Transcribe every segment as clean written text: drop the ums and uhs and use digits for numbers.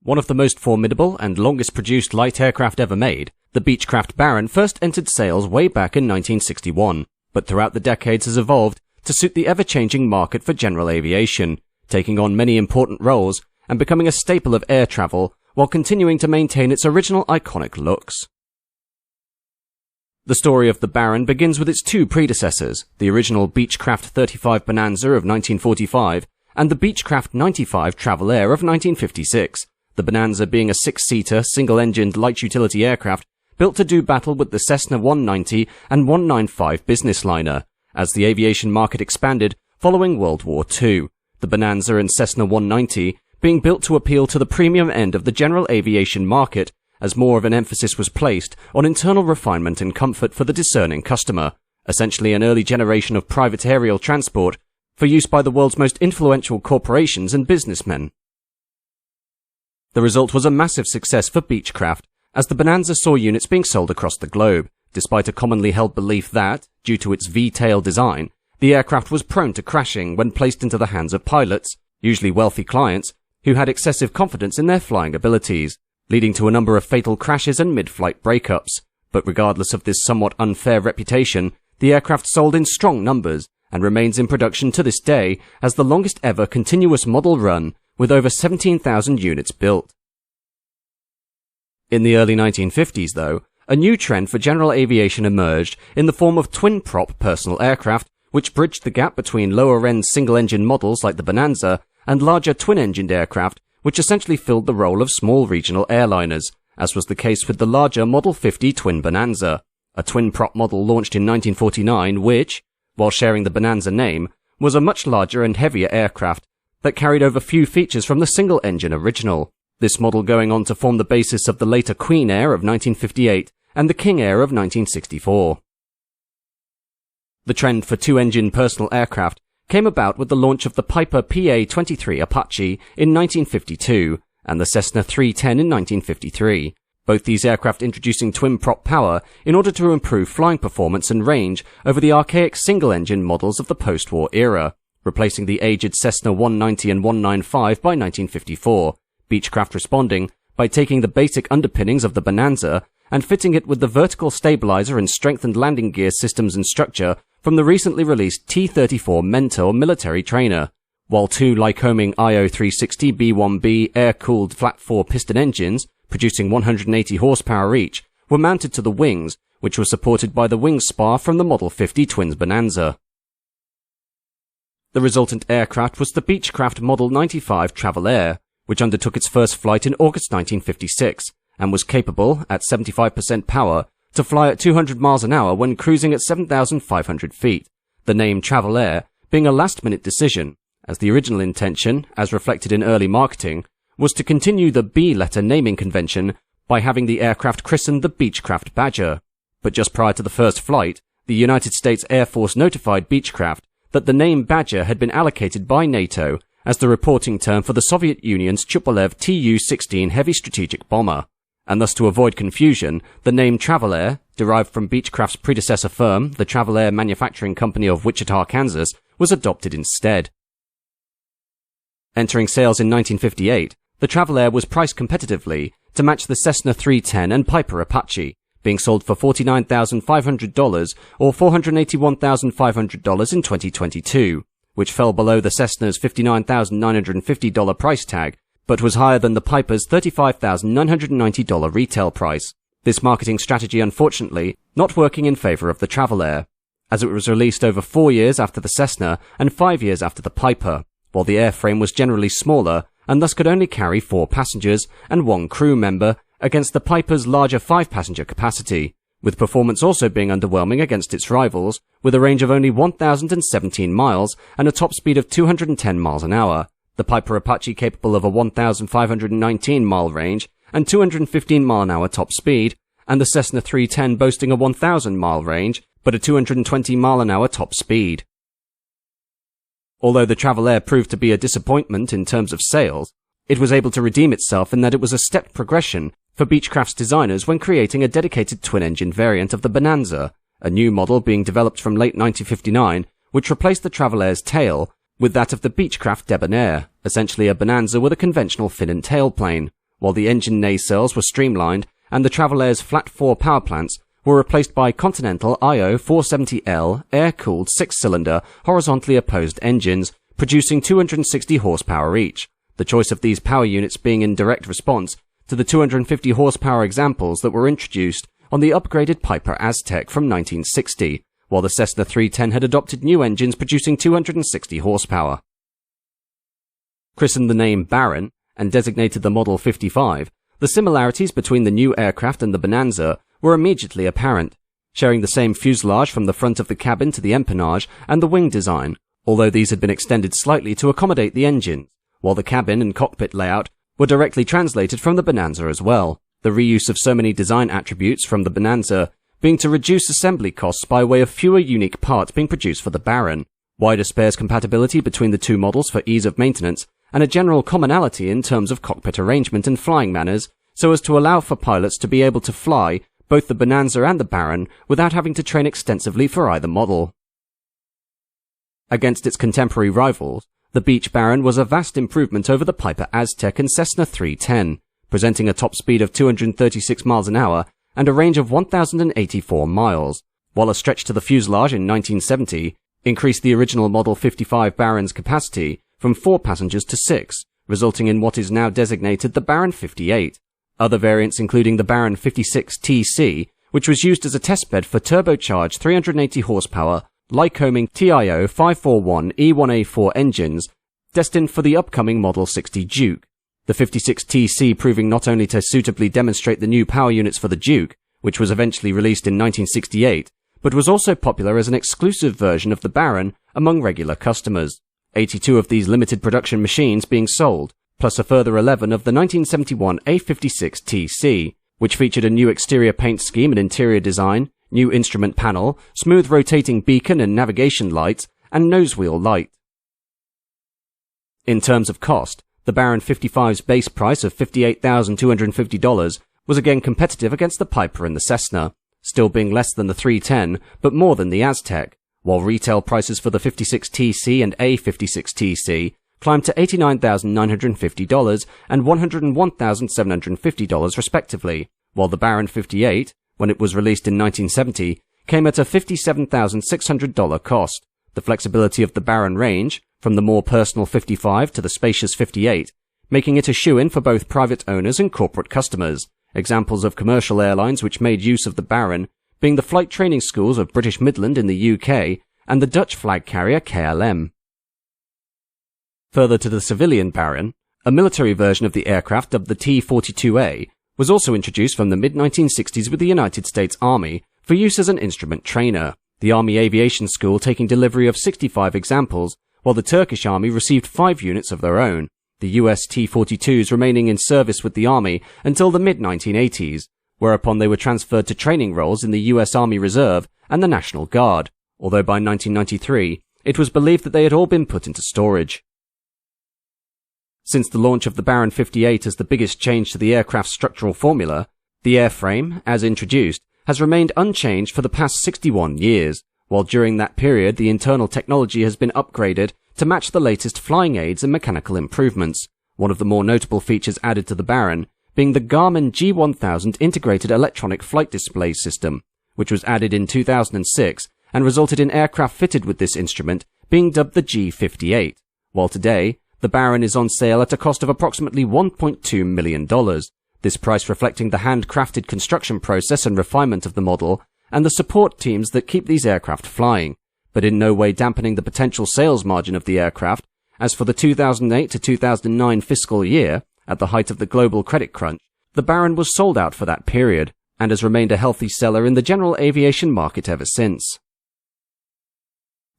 One of the most formidable and longest produced light aircraft ever made, the Beechcraft Baron first entered sales way back in 1961, but throughout the decades has evolved to suit the ever-changing market for general aviation, taking on many important roles and becoming a staple of air travel while continuing to maintain its original iconic looks. The story of the Baron begins with its two predecessors, the original Beechcraft 35 Bonanza of 1945 and the Beechcraft 95 Travel Air of 1956, the Bonanza being a six-seater, single-engined light utility aircraft built to do battle with the Cessna 190 and 195 business liner, as the aviation market expanded following World War II, the Bonanza and Cessna 190 being built to appeal to the premium end of the general aviation market, as more of an emphasis was placed on internal refinement and comfort for the discerning customer, essentially an early generation of private aerial transport for use by the world's most influential corporations and businessmen. The result was a massive success for Beechcraft, as the Bonanza saw units being sold across the globe, despite a commonly held belief that, due to its V-tail design, the aircraft was prone to crashing when placed into the hands of pilots, usually wealthy clients, who had excessive confidence in their flying abilities, leading to a number of fatal crashes and mid-flight breakups. But regardless of this somewhat unfair reputation, the aircraft sold in strong numbers and remains in production to this day as the longest ever continuous model run, with over 17,000 units built. In the early 1950s, though, a new trend for general aviation emerged in the form of twin-prop personal aircraft, which bridged the gap between lower-end single-engine models like the Bonanza and larger twin-engined aircraft, which essentially filled the role of small regional airliners, as was the case with the larger Model 50 Twin Bonanza, a twin-prop model launched in 1949 which, while sharing the Bonanza name, was a much larger and heavier aircraft that carried over few features from the single-engine original, this model going on to form the basis of the later Queen Air of 1958 and the King Air of 1964. The trend for two-engine personal aircraft came about with the launch of the Piper PA-23 Apache in 1952 and the Cessna 310 in 1953, both these aircraft introducing twin-prop power in order to improve flying performance and range over the archaic single-engine models of the post-war era, replacing the aged Cessna 190 and 195 by 1954, Beechcraft responding by taking the basic underpinnings of the Bonanza and fitting it with the vertical stabilizer and strengthened landing gear systems and structure from the recently released T-34 Mentor military trainer, while two Lycoming IO360B1B air-cooled flat-four piston engines, producing 180 horsepower each, were mounted to the wings, which were supported by the wing spar from the Model 50 Twins Bonanza. The resultant aircraft was the Beechcraft Model 95 Travel Air, which undertook its first flight in August 1956, and was capable, at 75% power, to fly at 200 miles an hour when cruising at 7,500 feet, the name Travel Air being a last-minute decision, as the original intention, as reflected in early marketing, was to continue the B-letter naming convention by having the aircraft christened the Beechcraft Badger. But just prior to the first flight, the United States Air Force notified Beechcraft that the name Badger had been allocated by NATO as the reporting term for the Soviet Union's Tupolev Tu-16 heavy strategic bomber, and thus to avoid confusion, the name Travel Air, derived from Beechcraft's predecessor firm, the Travel Air Manufacturing Company of Wichita, Kansas, was adopted instead. Entering sales in 1958, the Travel Air was priced competitively to match the Cessna 310 and Piper Apache, being sold for $49,500 or $481,500 in 2022, which fell below the Cessna's $59,950 price tag, but was higher than the Piper's $35,990 retail price. This marketing strategy, unfortunately, not working in favor of the Travel Air, as it was released over 4 years after the Cessna and 5 years after the Piper, while the airframe was generally smaller and thus could only carry 4 passengers and 1 crew member against the Piper's larger 5-passenger capacity, with performance also being underwhelming against its rivals, with a range of only 1,017 miles and a top speed of 210 miles an hour. The Piper Apache capable of a 1,519-mile range and 215-mile-an-hour top speed, and the Cessna 310 boasting a 1,000-mile range but a 220-mile-an-hour top speed. Although the Travel Air proved to be a disappointment in terms of sales, it was able to redeem itself in that it was a stepped progression for Beechcraft's designers when creating a dedicated twin-engine variant of the Bonanza, a new model being developed from late 1959, which replaced the Travel Air's tail with that of the Beechcraft Debonair, essentially a Bonanza with a conventional fin and tail plane, while the engine nacelles were streamlined and the Travel Air's flat-4 power plants were replaced by Continental IO 470L air-cooled 6-cylinder horizontally opposed engines producing 260 horsepower each, the choice of these power units being in direct response to the 250 horsepower examples that were introduced on the upgraded Piper Aztec from 1960, while the Cessna 310 had adopted new engines producing 260 horsepower. Christened the name Baron and designated the Model 55, the similarities between the new aircraft and the Bonanza were immediately apparent, sharing the same fuselage from the front of the cabin to the empennage and the wing design, although these had been extended slightly to accommodate the engines, while the cabin and cockpit layout were directly translated from the Bonanza as well, the reuse of so many design attributes from the Bonanza being to reduce assembly costs by way of fewer unique parts being produced for the Baron, wider spares compatibility between the two models for ease of maintenance, and a general commonality in terms of cockpit arrangement and flying manners, so as to allow for pilots to be able to fly both the Bonanza and the Baron without having to train extensively for either model. Against its contemporary rivals, the Beech Baron was a vast improvement over the Piper Aztec and Cessna 310, presenting a top speed of 236 miles an hour and a range of 1,084 miles, while a stretch to the fuselage in 1970 increased the original Model 55 Baron's capacity from 4 passengers to 6, resulting in what is now designated the Baron 58. Other variants including the Baron 56TC, which was used as a testbed for turbocharged 380 horsepower Lycoming TIO 541 E1A4 engines, destined for the upcoming Model 60 Duke. The 56TC proving not only to suitably demonstrate the new power units for the Duke, which was eventually released in 1968, but was also popular as an exclusive version of the Baron among regular customers. 82 of these limited production machines being sold, plus a further 11 of the 1971 A56TC, which featured a new exterior paint scheme and interior design, new instrument panel, smooth rotating beacon and navigation lights, and nosewheel light. In terms of cost, the Baron 55's base price of $58,250 was again competitive against the Piper and the Cessna, still being less than the 310, but more than the Aztec, while retail prices for the 56TC and A56TC climbed to $89,950 and $101,750 respectively, while the Baron 58, when it was released in 1970, came at a $57,600 cost. The flexibility of the Baron range, from the more personal 55 to the spacious 58, making it a shoo-in for both private owners and corporate customers. Examples of commercial airlines which made use of the Baron being the flight training schools of British Midland in the UK and the Dutch flag carrier KLM. Further to the civilian Baron, a military version of the aircraft dubbed the T-42A was also introduced from the mid-1960s with the United States Army for use as an instrument trainer, the Army Aviation School taking delivery of 65 examples, while the Turkish Army received 5 units of their own, the US T-42s remaining in service with the Army until the mid-1980s, whereupon they were transferred to training roles in the US Army Reserve and the National Guard, although by 1993 it was believed that they had all been put into storage. Since the launch of the Baron 58 as the biggest change to the aircraft's structural formula, the airframe, as introduced, has remained unchanged for the past 61 years, while during that period the internal technology has been upgraded to match the latest flying aids and mechanical improvements, one of the more notable features added to the Baron being the Garmin G1000 integrated electronic flight display system, which was added in 2006 and resulted in aircraft fitted with this instrument being dubbed the G58, while today the Baron is on sale at a cost of approximately $1.2 million, this price reflecting the handcrafted construction process and refinement of the model and the support teams that keep these aircraft flying, but in no way dampening the potential sales margin of the aircraft, as for the 2008 to 2009 fiscal year, at the height of the global credit crunch, the Baron was sold out for that period, and has remained a healthy seller in the general aviation market ever since.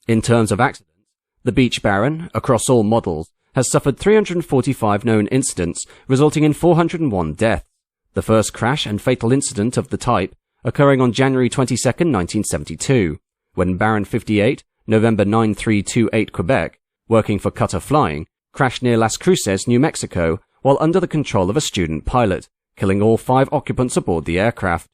In terms of accidents, the Beech Baron, across all models, has suffered 345 known incidents, resulting in 401 deaths, the first crash and fatal incident of the type occurring on January 22, 1972, when Baron 58, November 9328 Quebec, working for Qatar Flying, crashed near Las Cruces, New Mexico, while under the control of a student pilot, killing all 5 occupants aboard the aircraft.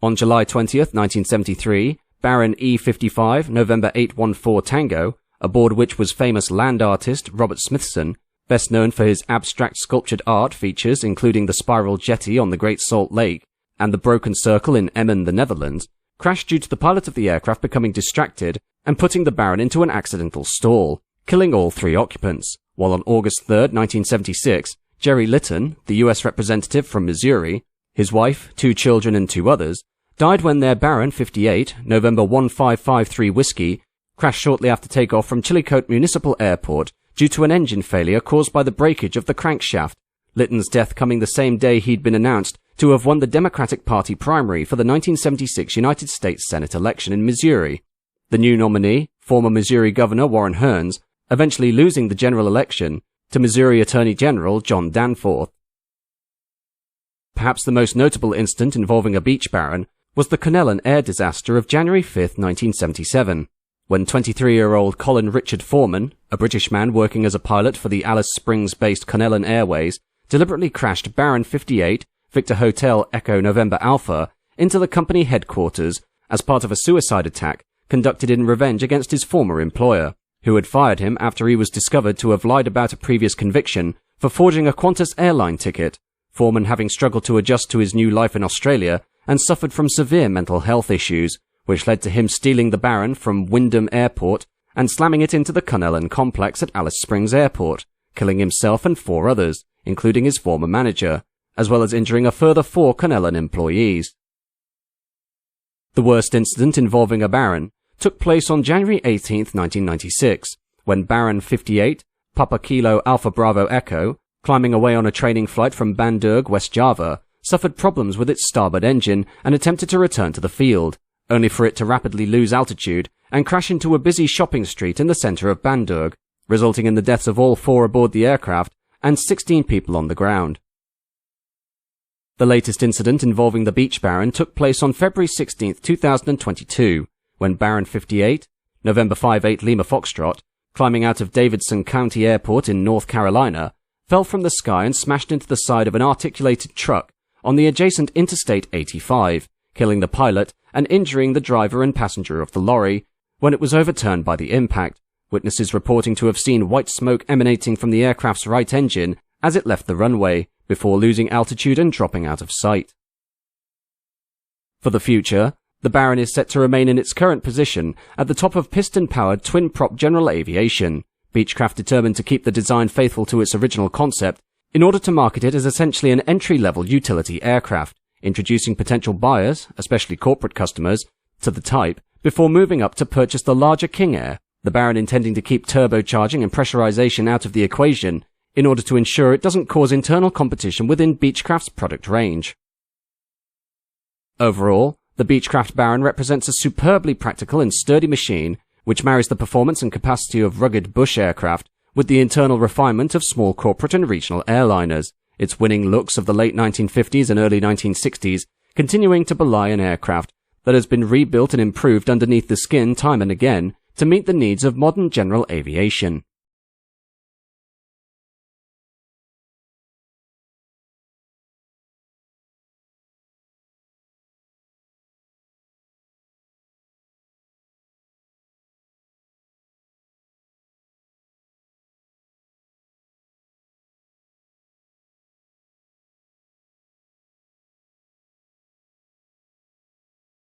On July 20, 1973, Baron E-55, November 814 Tango, aboard which was famous land artist Robert Smithson, best known for his abstract sculptured art features including the spiral jetty on the Great Salt Lake and the broken circle in Emmen, the Netherlands, crashed due to the pilot of the aircraft becoming distracted and putting the Baron into an accidental stall, killing all 3 occupants, while on August 3, 1976, Jerry Litton, the US representative from Missouri, his wife, 2 children and 2 others, died when their Baron 58, November 1553 Whiskey, crashed shortly after takeoff from Chillicothe Municipal Airport due to an engine failure caused by the breakage of the crankshaft, Litton's death coming the same day he'd been announced to have won the Democratic Party primary for the 1976 United States Senate election in Missouri. The new nominee, former Missouri Governor Warren Hearns, eventually losing the general election to Missouri Attorney General John Danforth. Perhaps the most notable incident involving a Beech Baron was the Connellan air disaster of January 5, 1977, when 23-year-old Colin Richard Foreman, a British man working as a pilot for the Alice Springs-based Connellan Airways, deliberately crashed Baron 58, Victor Hotel Echo November Alpha, into the company headquarters as part of a suicide attack conducted in revenge against his former employer, who had fired him after he was discovered to have lied about a previous conviction for forging a Qantas airline ticket, Foreman having struggled to adjust to his new life in Australia and suffered from severe mental health issues, which led to him stealing the Baron from Wyndham Airport and slamming it into the Connellan complex at Alice Springs Airport, killing himself and 4 others, including his former manager, as well as injuring a further 4 Connellan employees. The worst incident involving a Baron took place on January 18, 1996, when Baron 58, Papa Kilo Alpha Bravo Echo, climbing away on a training flight from Bandung, West Java, suffered problems with its starboard engine and attempted to return to the field, only for it to rapidly lose altitude and crash into a busy shopping street in the center of Bandung, resulting in the deaths of all 4 aboard the aircraft and 16 people on the ground. The latest incident involving the Beech Baron took place on February 16, 2022, when Baron 58, November 58 Lima Foxtrot, climbing out of Davidson County Airport in North Carolina, fell from the sky and smashed into the side of an articulated truck on the adjacent Interstate 85, killing the pilot and injuring the driver and passenger of the lorry when it was overturned by the impact, witnesses reporting to have seen white smoke emanating from the aircraft's right engine as it left the runway, before losing altitude and dropping out of sight. For the future, the Baron is set to remain in its current position at the top of piston-powered twin-prop general aviation, Beechcraft determined to keep the design faithful to its original concept in order to market it as essentially an entry-level utility aircraft, introducing potential buyers, especially corporate customers, to the type before moving up to purchase the larger King Air, the Baron intending to keep turbocharging and pressurization out of the equation in order to ensure it doesn't cause internal competition within Beechcraft's product range. Overall, the Beechcraft Baron represents a superbly practical and sturdy machine which marries the performance and capacity of rugged bush aircraft with the internal refinement of small corporate and regional airliners, its winning looks of the late 1950s and early 1960s continuing to belie an aircraft that has been rebuilt and improved underneath the skin time and again to meet the needs of modern general aviation.